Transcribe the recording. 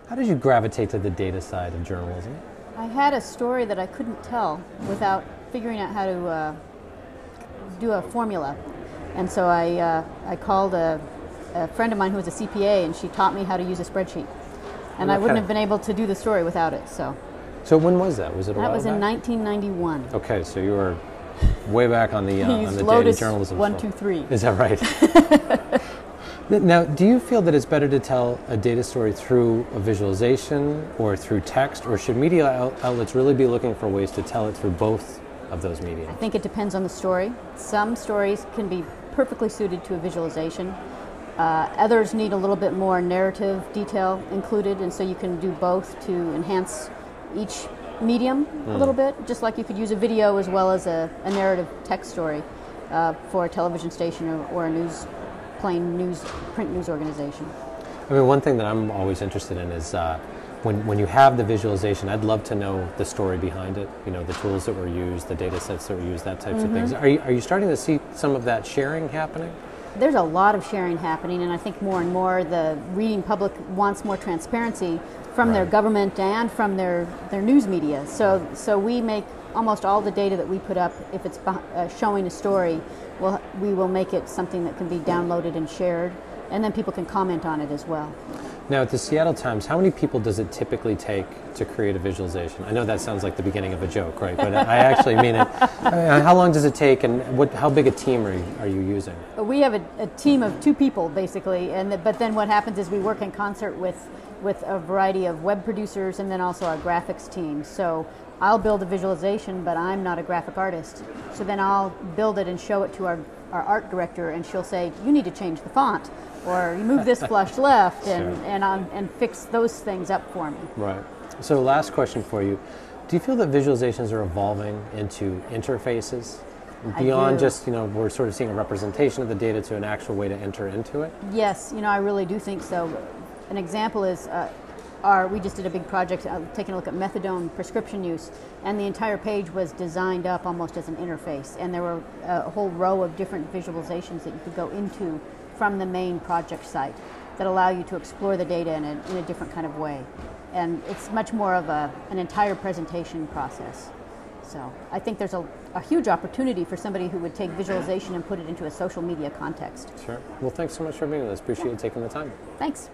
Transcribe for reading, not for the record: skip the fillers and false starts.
How did you gravitate to the data side of journalism? I had a story that I couldn't tell without figuring out how to do a formula. And so I called a friend of mine who was a CPA, and she taught me how to use a spreadsheet. And I wouldn't have been able to do the story without it. So when was that? Was it a while That was in back? 1991. Okay, so you were way back on the data Lotus journalism 1, stuff. 2, 3. Is that right? Now, do you feel that it's better to tell a data story through a visualization or through text, or should media outlets really be looking for ways to tell it through both of those mediums? I think it depends on the story. Some stories can be perfectly suited to a visualization. Others need a little bit more narrative detail included, and so you can do both to enhance each medium a little bit, just like you could use a video as well as a narrative text story for a television station or a print news organization. I mean, one thing that I'm always interested in is when you have the visualization, I'd love to know the story behind it, the tools that were used, the data sets that were used, that types of things. Are you starting to see some of that sharing happening? There's a lot of sharing happening, and I think more and more the reading public wants more transparency from their government and from their news media. So we make almost all the data that we put up, if it's showing a story, we will make it something that can be downloaded and shared, and then people can comment on it as well. Now, at the Seattle Times, how many people does it typically take to create a visualization? I know that sounds like the beginning of a joke, right? But I actually mean it. How long does it take, and how big a team are you using? We have a team of 2 people, basically, but then what happens is we work in concert with a variety of web producers and then also our graphics team. So I'll build a visualization, but I'm not a graphic artist. So then I'll build it and show it to our art director, and she'll say, you need to change the font, or you move this flush left, and fix those things up for me. Right. So last question for you. Do you feel that visualizations are evolving into interfaces? Beyond just, we're sort of seeing a representation of the data to an actual way to enter into it? Yes, I really do think so. An example is we just did a big project taking a look at methadone prescription use, and the entire page was designed up almost as an interface, and there were a whole row of different visualizations that you could go into from the main project site that allow you to explore the data in a different kind of way. And it's much more of an entire presentation process. So I think there's a huge opportunity for somebody who would take visualization and put it into a social media context. Sure. Well, thanks so much for being with us. Appreciate you taking the time. Thanks.